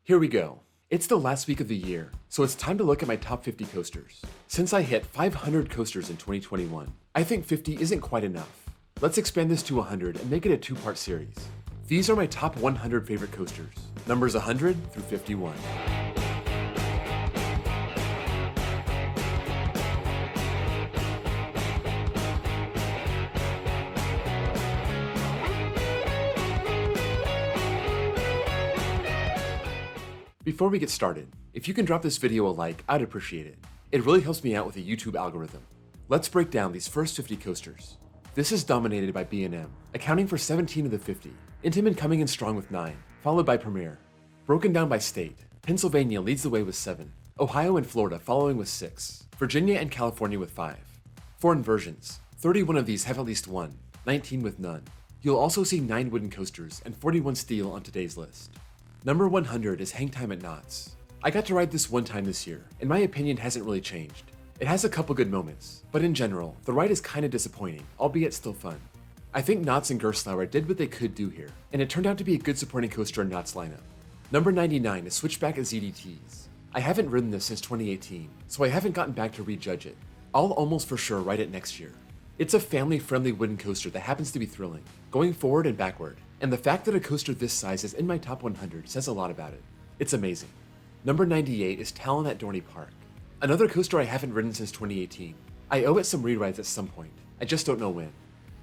Here we go. It's the last week of the year, so it's time to look at my top 50 coasters. Since I hit 500 coasters in 2021, I think 50 isn't quite enough. Let's expand this to 100 and make it a two-part series. These are my top 100 favorite coasters, numbers 100 through 51. Before we get started, if you can drop this video a like, I'd appreciate it. It really helps me out with the YouTube algorithm. Let's break down these first 50 coasters. This is dominated by B&M, accounting for 17 of the 50. Intamin coming in strong with 9, followed by Premier. Broken down by state, Pennsylvania leads the way with 7, Ohio and Florida following with 6, Virginia and California with 5. For inversions, 31 of these have at least 1, 19 with none. You'll also see 9 wooden coasters and 41 steel on today's list. Number 100 is Hang Time at Knott's. I got to ride this one time this year, and my opinion hasn't really changed. It has a couple good moments, but in general, the ride is kinda disappointing, albeit still fun. I think Knott's and Gerstlauer did what they could do here, and it turned out to be a good supporting coaster in Knott's lineup. Number 99 is Switchback at ZDT's. I haven't ridden this since 2018, so I haven't gotten back to rejudge it. I'll almost for sure ride it next year. It's a family-friendly wooden coaster that happens to be thrilling, going forward and backward, and the fact that a coaster this size is in my top 100 says a lot about it. It's amazing. Number 98 is Talon at Dorney Park. Another coaster I haven't ridden since 2018. I owe it some re-rides at some point, I just don't know when.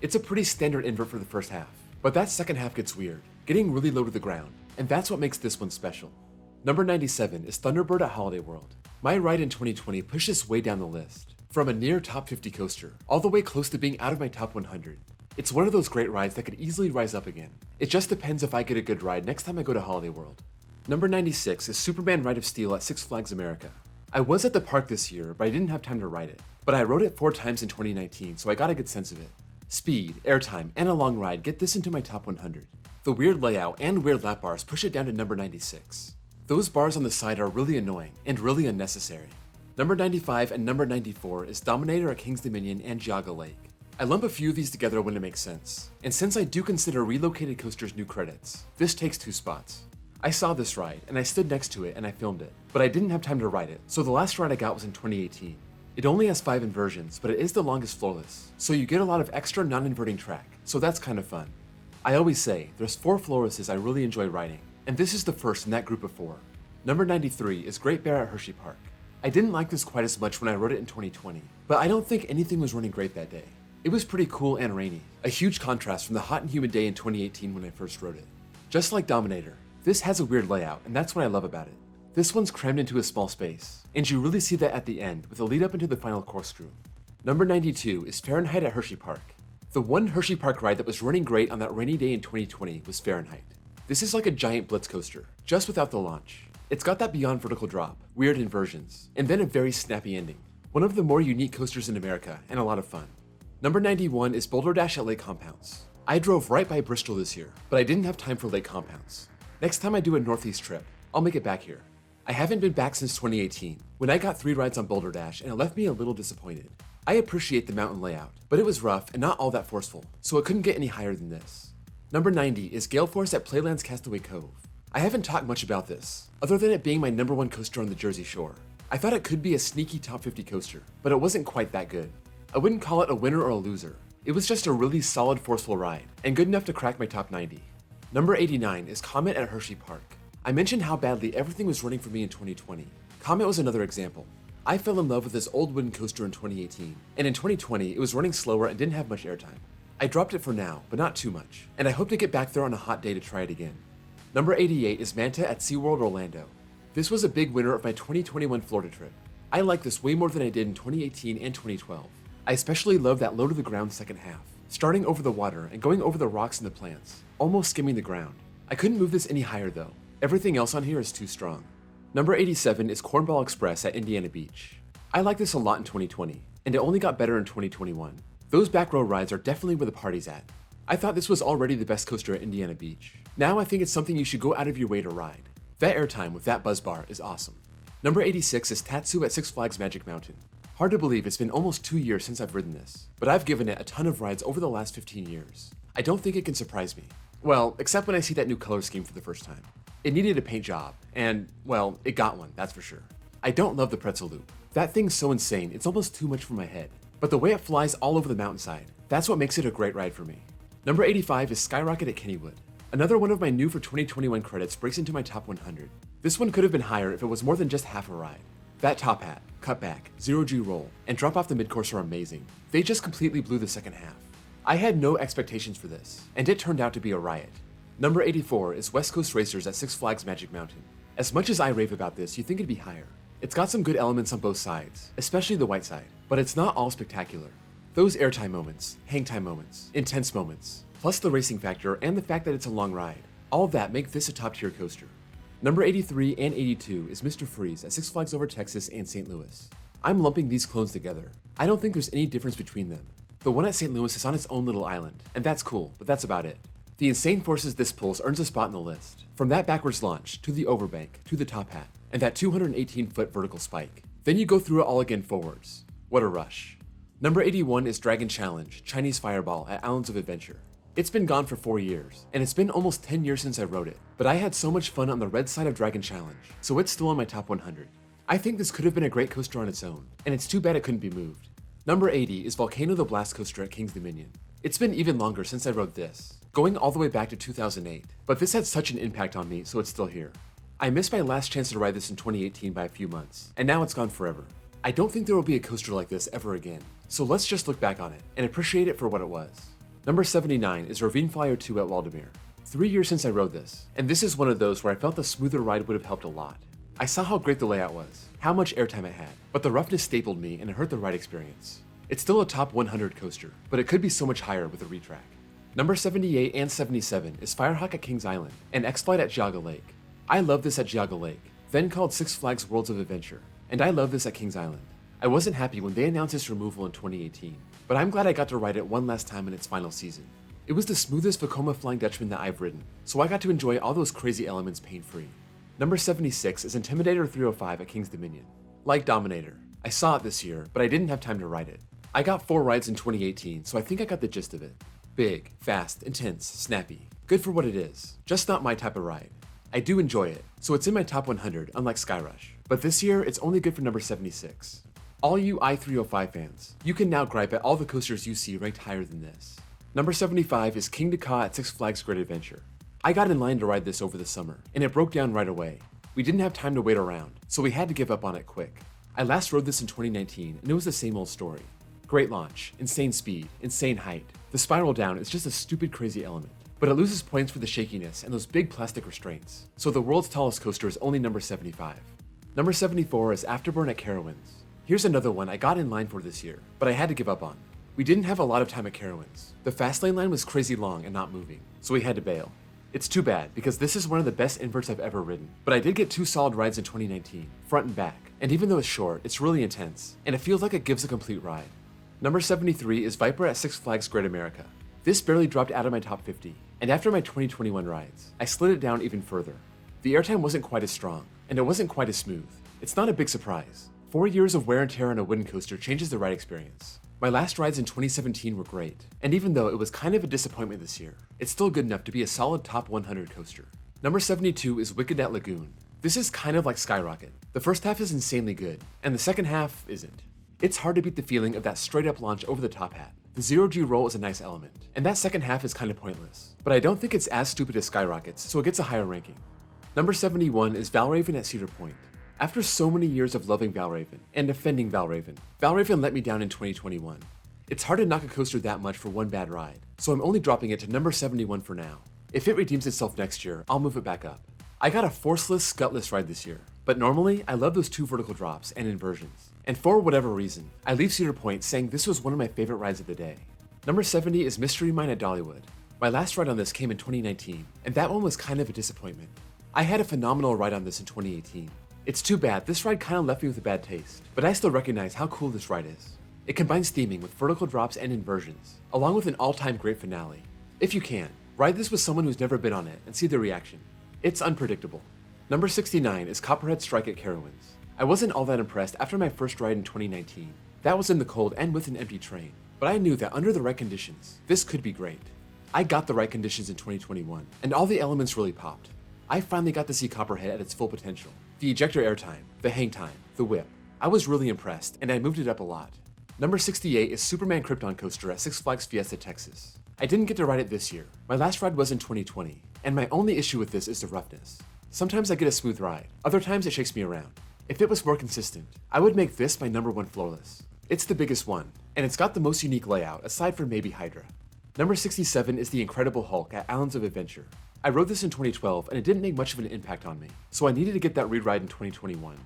It's a pretty standard invert for the first half, but that second half gets weird, getting really low to the ground, and that's what makes this one special. Number 97 is Thunderbird at Holiday World. My ride in 2020 pushed this way down the list, from a near top 50 coaster, all the way close to being out of my top 100. It's one of those great rides that could easily rise up again. It just depends if I get a good ride next time I go to Holiday World. Number 96 is Superman Ride of Steel at Six Flags America. I was at the park this year, but I didn't have time to ride it. But I rode it 4 times in 2019, so I got a good sense of it. Speed, airtime, and a long ride get this into my top 100. The weird layout and weird lap bars push it down to number 96. Those bars on the side are really annoying and really unnecessary. Number 95 and number 94 is Dominator at King's Dominion and Geauga Lake. I lump a few of these together when it makes sense, and since I do consider relocated coasters new credits, this takes 2 spots. I saw this ride, and I stood next to it and I filmed it, but I didn't have time to ride it, so the last ride I got was in 2018. It only has 5 inversions, but it is the longest floorless, so you get a lot of extra non-inverting track, so that's kind of fun. I always say, there's 4 floorlesses I really enjoy riding, and this is the first in that group of 4. Number 93 is Great Bear at Hershey Park. I didn't like this quite as much when I rode it in 2020, but I don't think anything was running great that day. It was pretty cool and rainy, a huge contrast from the hot and humid day in 2018 when I first rode it. Just like Dominator, this has a weird layout, and that's what I love about it. This one's crammed into a small space, and you really see that at the end with a lead up into the final corkscrew. Number 92 is Fahrenheit at Hershey Park. The one Hershey Park ride that was running great on that rainy day in 2020 was Fahrenheit. This is like a giant blitz coaster, just without the launch. It's got that beyond vertical drop, weird inversions, and then a very snappy ending. One of the more unique coasters in America, and a lot of fun. Number 91 is Boulder Dash at Lake Compounce. I drove right by Bristol this year, but I didn't have time for Lake Compounce. Next time I do a Northeast trip, I'll make it back here. I haven't been back since 2018, when I got 3 rides on Boulder Dash and it left me a little disappointed. I appreciate the mountain layout, but it was rough and not all that forceful, so it couldn't get any higher than this. Number 90 is Gale Force at Playland's Castaway Cove. I haven't talked much about this, other than it being my number 1 coaster on the Jersey Shore. I thought it could be a sneaky top 50 coaster, but it wasn't quite that good. I wouldn't call it a winner or a loser. It was just a really solid, forceful ride, and good enough to crack my top 90. Number 89 is Comet at Hershey Park. I mentioned how badly everything was running for me in 2020. Comet was another example. I fell in love with this old wooden coaster in 2018, and in 2020 it was running slower and didn't have much airtime. I dropped it for now, but not too much, and I hope to get back there on a hot day to try it again. Number 88 is Manta at SeaWorld Orlando. This was a big winner of my 2021 Florida trip. I like this way more than I did in 2018 and 2012. I especially love that low to the ground second half, starting over the water and going over the rocks and the plants, almost skimming the ground. I couldn't move this any higher though. Everything else on here is too strong. Number 87 is Cornball Express at Indiana Beach. I like this a lot in 2020, and it only got better in 2021. Those back row rides are definitely where the party's at. I thought this was already the best coaster at Indiana Beach. Now I think it's something you should go out of your way to ride. That airtime with that buzz bar is awesome. Number 86 is Tatsu at Six Flags Magic Mountain. Hard to believe it's been almost 2 years since I've ridden this, but I've given it a ton of rides over the last 15 years. I don't think it can surprise me. Well, except when I see that new color scheme for the first time. It needed a paint job, and, well, it got one, that's for sure. I don't love the pretzel loop. That thing's so insane, it's almost too much for my head. But the way it flies all over the mountainside, that's what makes it a great ride for me. Number 85 is Skyrocket at Kennywood. Another one of my new for 2021 credits breaks into my top 100. This one could have been higher if it was more than just half a ride. That top hat, cutback, 0G roll, and drop off the mid-course are amazing. They just completely blew the second half. I had no expectations for this, and it turned out to be a riot. Number 84 is West Coast Racers at Six Flags Magic Mountain. As much as I rave about this, you'd think it'd be higher. It's got some good elements on both sides, especially the white side, but it's not all spectacular. Those airtime moments, hang time moments, intense moments, plus the racing factor and the fact that it's a long ride, all of that make this a top tier coaster. Number 83 and 82 is Mr. Freeze at Six Flags Over Texas and St. Louis. I'm lumping these clones together. I don't think there's any difference between them. The one at St. Louis is on its own little island, and that's cool, but that's about it. The insane forces this pulls earns a spot in the list, from that backwards launch, to the overbank, to the top hat, and that 218-foot vertical spike. Then you go through it all again forwards. What a rush. Number 81 is Dragon Challenge, Chinese Fireball at Islands of Adventure. It's been gone for 4 years, and it's been almost 10 years since I rode it, but I had so much fun on the red side of Dragon Challenge, so it's still on my top 100. I think this could have been a great coaster on its own, and it's too bad it couldn't be moved. Number 80 is Volcano the Blast Coaster at King's Dominion. It's been even longer since I rode this, going all the way back to 2008, but this had such an impact on me, so it's still here. I missed my last chance to ride this in 2018 by a few months, and now it's gone forever. I don't think there will be a coaster like this ever again, so let's just look back on it and appreciate it for what it was. Number 79 is Ravine Flyer 2 at Waldameer. 3 years since I rode this, and this is one of those where I felt the smoother ride would have helped a lot. I saw how great the layout was, how much airtime it had, but the roughness stapled me and it hurt the ride experience. It's still a top 100 coaster, but it could be so much higher with a retrack. Number 78 and 77 is Firehawk at Kings Island and X-Flight at Geauga Lake. I love this at Geauga Lake, then called Six Flags Worlds of Adventure, and I love this at Kings Island. I wasn't happy when they announced its removal in 2018, but I'm glad I got to ride it one last time in its final season. It was the smoothest Vekoma Flying Dutchman that I've ridden, so I got to enjoy all those crazy elements pain-free. Number 76 is Intimidator 305 at Kings Dominion. Like Dominator, I saw it this year, but I didn't have time to ride it. I got 4 rides in 2018, so I think I got the gist of it. Big, fast, intense, snappy. Good for what it is, just not my type of ride. I do enjoy it, so it's in my top 100, unlike Skyrush. But this year, it's only good for number 76. All you I-305 fans, you can now gripe at all the coasters you see ranked higher than this. Number 75 is King Dakar at Six Flags Great Adventure. I got in line to ride this over the summer, and it broke down right away. We didn't have time to wait around, so we had to give up on it quick. I last rode this in 2019, and it was the same old story. Great launch, insane speed, insane height. The spiral down is just a stupid crazy element, but it loses points for the shakiness and those big plastic restraints, so the world's tallest coaster is only number 75. Number 74 is Afterburner Carousel. Here's another one I got in line for this year, but I had to give up on. We didn't have a lot of time at Carowinds. The fast lane line was crazy long and not moving, so we had to bail. It's too bad, because this is one of the best inverts I've ever ridden, but I did get 2 solid rides in 2019, front and back, and even though it's short, it's really intense, and it feels like it gives a complete ride. Number 73 is Viper at Six Flags Great America. This barely dropped out of my top 50, and after my 2021 rides, I slid it down even further. The airtime wasn't quite as strong, and it wasn't quite as smooth. It's not a big surprise. 4 years of wear and tear on a wooden coaster changes the ride experience. My last rides in 2017 were great, and even though it was kind of a disappointment this year, it's still good enough to be a solid top 100 coaster. Number 72 is Wicked at Lagoon. This is kind of like Skyrocket. The first half is insanely good, and the second half isn't. It's hard to beat the feeling of that straight up launch over the top hat. The 0G roll is a nice element, and that second half is kind of pointless, but I don't think it's as stupid as Skyrocket's, so it gets a higher ranking. Number 71 is Valravin at Cedar Point. After so many years of loving Valravin and defending Valravin let me down in 2021. It's hard to knock a coaster that much for one bad ride, so I'm only dropping it to number 71 for now. If it redeems itself next year, I'll move it back up. I got a forceless, gutless ride this year, but normally I love those 2 vertical drops and inversions. And for whatever reason, I leave Cedar Point saying this was one of my favorite rides of the day. Number 70 is Mystery Mine at Dollywood. My last ride on this came in 2019, and that one was kind of a disappointment. I had a phenomenal ride on this in 2018. It's too bad, this ride kind of left me with a bad taste, but I still recognize how cool this ride is. It combines theming with vertical drops and inversions, along with an all-time great finale. If you can, ride this with someone who's never been on it and see their reaction. It's unpredictable. Number 69 is Copperhead Strike at Carowinds. I wasn't all that impressed after my first ride in 2019. That was in the cold and with an empty train, but I knew that under the right conditions, this could be great. I got the right conditions in 2021, and all the elements really popped. I finally got to see Copperhead at its full potential. The ejector airtime, the hang time, the whip. I was really impressed, and I moved it up a lot. Number 68 is Superman Krypton Coaster at Six Flags Fiesta, Texas. I didn't get to ride it this year. My last ride was in 2020, and my only issue with this is the roughness. Sometimes I get a smooth ride, other times it shakes me around. If it was more consistent, I would make this my number 1 floorless. It's the biggest one, and it's got the most unique layout, aside from maybe Hydra. Number 67 is the Incredible Hulk at Islands of Adventure. I rode this in 2012, and it didn't make much of an impact on me, so I needed to get that re-ride in 2021.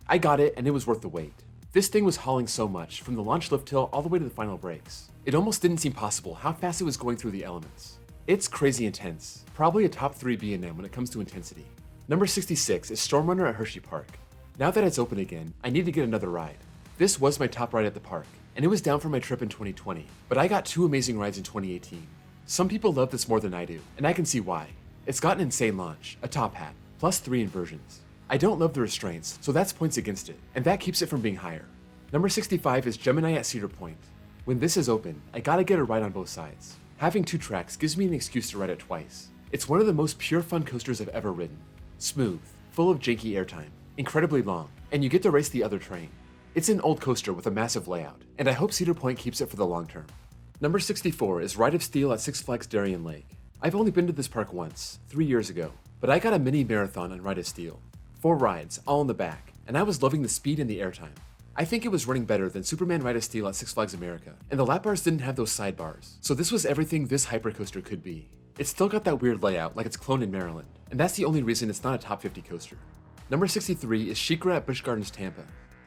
I got it, and it was worth the wait. This thing was hauling so much, from the launch lift hill all the way to the final brakes. It almost didn't seem possible how fast it was going through the elements. It's crazy intense, probably a top 3 B&M when it comes to intensity. Number 66 is Stormrunner at Hershey Park. Now that it's open again, I need to get another ride. This was my top ride at the park, and it was down from my trip in 2020, but I got 2 amazing rides in 2018. Some people love this more than I do, and I can see why. It's got an insane launch, a top hat, plus 3 inversions. I don't love the restraints, so that's points against it, and that keeps it from being higher. Number 65 is Gemini at Cedar Point. When this is open, I gotta get a ride on both sides. Having 2 tracks gives me an excuse to ride it twice. It's one of the most pure fun coasters I've ever ridden. Smooth, full of janky airtime, incredibly long, and you get to race the other train. It's an old coaster with a massive layout, and I hope Cedar Point keeps it for the long term. Number 64 is Ride of Steel at Six Flags Darien Lake. I've only been to this park once, 3 years ago, but I got a mini marathon on Ride of Steel. 4 rides, all in the back, and I was loving the speed and the airtime. I think it was running better than Superman Ride of Steel at Six Flags America, and the lap bars didn't have those sidebars, so this was everything this hypercoaster could be. It's still got that weird layout like it's cloned in Maryland, and that's the only reason it's not a top 50 coaster. Number 63 is Shikra at Busch Gardens, Tampa.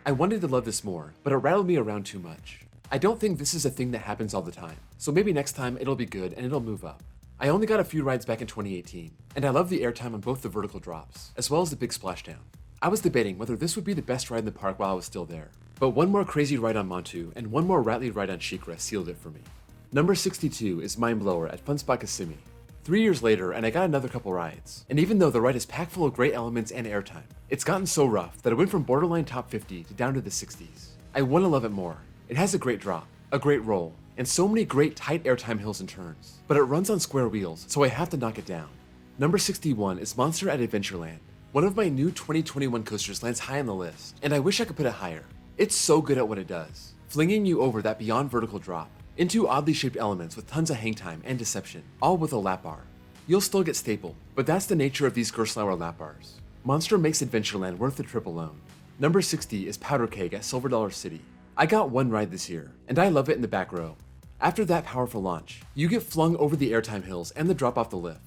I wanted to love this more, but it rattled me around too much. I don't think this is a thing that happens all the time, so maybe next time it'll be good and it'll move up. I only got a few rides back in 2018, and I love the airtime on both the vertical drops, as well as the big splashdown. I was debating whether this would be the best ride in the park while I was still there, but one more crazy ride on Manta and one more rattly ride on Shikra sealed it for me. Number 62 is Mindblower at Fun Spot Kasimi. 3 years later, and I got another couple rides, and even though the ride is packed full of great elements and airtime, it's gotten so rough that it went from borderline top 50 to down to the 60s. I want to love it more. It has a great drop, a great roll, and so many great tight airtime hills and turns, but it runs on square wheels, so I have to knock it down. Number 61 is Monster at Adventureland. One of my new 2021 coasters lands high on the list, and I wish I could put it higher. It's so good at what it does, flinging you over that beyond vertical drop, into oddly shaped elements with tons of hang time and deception, all with a lap bar. You'll still get stapled, but that's the nature of these Gerstlauer lap bars. Monster makes Adventureland worth the trip alone. Number 60 is Powder Keg at Silver Dollar City. I got one ride this year, and I love it in the back row. After that powerful launch, you get flung over the airtime hills and the drop off the lift.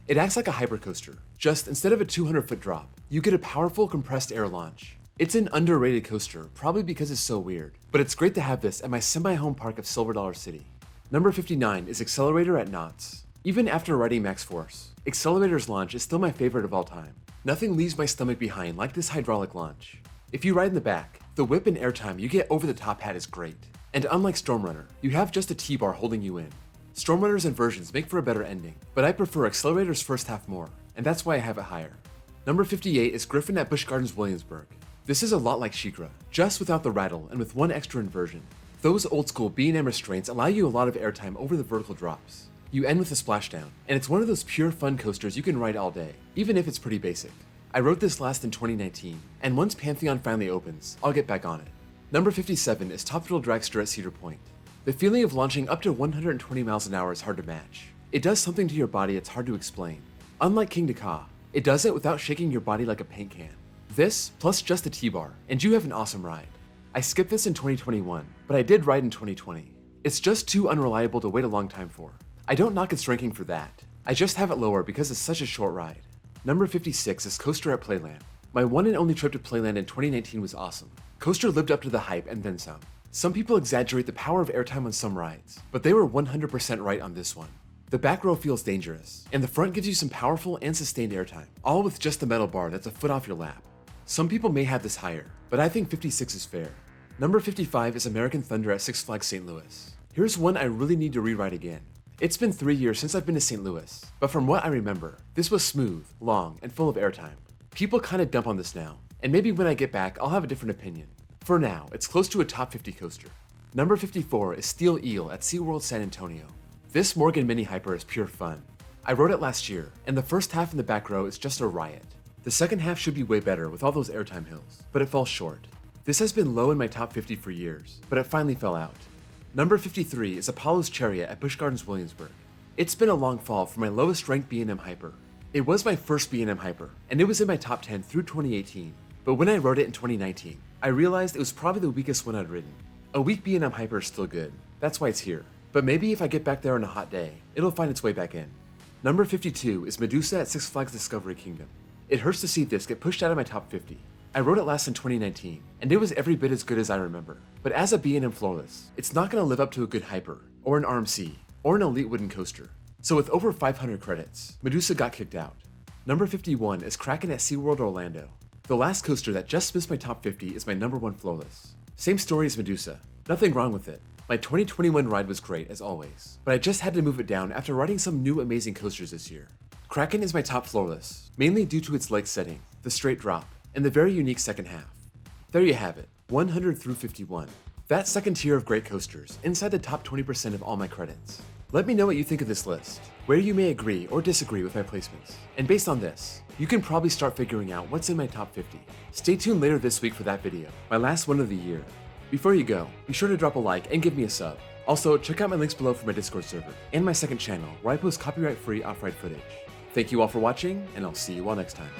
It acts like a hypercoaster, just instead of a 200-foot drop, you get a powerful compressed air launch. It's an underrated coaster, probably because it's so weird, but it's great to have this at my semi-home park of Silver Dollar City. Number 59 is Accelerator at Knott's. Even after riding Max Force, Accelerator's launch is still my favorite of all time. Nothing leaves my stomach behind like this hydraulic launch. If you ride in the back, the whip and airtime you get over the top hat is great. And unlike Stormrunner, you have just a T-bar holding you in. Stormrunner's inversions make for a better ending, but I prefer Accelerator's first half more, and that's why I have it higher. Number 58 is Griffin at Busch Gardens, Williamsburg. This is a lot like Shikra, just without the rattle and with one extra inversion. Those old school B&M restraints allow you a lot of airtime over the vertical drops. You end with a splashdown, and it's one of those pure fun coasters you can ride all day, even if it's pretty basic. I rode this last in 2019, and once Pantheon finally opens, I'll get back on it. Number 57 is Top Thrill Dragster at Cedar Point. The feeling of launching up to 120 miles an hour is hard to match. It does something to your body it's hard to explain. Unlike King Dakar, it does it without shaking your body like a paint can. This, plus just a T-bar, and you have an awesome ride. I skipped this in 2021, but I did ride in 2020. It's just too unreliable to wait a long time for. I don't knock its ranking for that. I just have it lower because it's such a short ride. Number 56 is Coaster at Playland. My one and only trip to Playland in 2019 was awesome. Coaster lived up to the hype and then some. Some people exaggerate the power of airtime on some rides, but they were 100% right on this one. The back row feels dangerous, and the front gives you some powerful and sustained airtime, all with just a metal bar that's a foot off your lap. Some people may have this higher, but I think 56 is fair. Number 55 is American Thunder at Six Flags St. Louis. Here's one I really need to rewrite again. It's been 3 years since I've been to St. Louis, but from what I remember, this was smooth, long, and full of airtime. People kinda dump on this now, and maybe when I get back, I'll have a different opinion. For now, it's close to a top 50 coaster. Number 54 is Steel Eel at SeaWorld San Antonio. This Morgan Mini Hyper is pure fun. I rode it last year, and the first half in the back row is just a riot. The second half should be way better with all those airtime hills, but it falls short. This has been low in my top 50 for years, but it finally fell out. Number 53 is Apollo's Chariot at Busch Gardens, Williamsburg. It's been a long fall for my lowest ranked B&M Hyper. It was my first B&M Hyper, and it was in my top 10 through 2018, but when I rode it in 2019, I realized it was probably the weakest one I'd ridden. A weak B&M Hyper is still good, that's why it's here, but maybe if I get back there on a hot day, it'll find its way back in. Number 52 is Medusa at Six Flags Discovery Kingdom. It hurts to see this get pushed out of my top 50. I rode it last in 2019, and it was every bit as good as I remember. But as a B&M Floorless, it's not going to live up to a good Hyper, or an RMC, or an elite wooden coaster. So with over 500 credits, Medusa got kicked out. Number 51 is Kraken at SeaWorld Orlando. The last coaster that just missed my top 50 is my number 1 Floorless. Same story as Medusa, nothing wrong with it. My 2021 ride was great as always, but I just had to move it down after riding some new amazing coasters this year. Kraken is my top Floorless, mainly due to its leg setting, the straight drop, and the very unique second half. There you have it, 100 through 51. That second tier of great coasters, inside the top 20% of all my credits. Let me know what you think of this list, where you may agree or disagree with my placements. And based on this, you can probably start figuring out what's in my top 50. Stay tuned later this week for that video, my last one of the year. Before you go, be sure to drop a like and give me a sub. Also, check out my links below for my Discord server, and my second channel, where I post copyright-free off-ride footage. Thank you all for watching, and I'll see you all next time.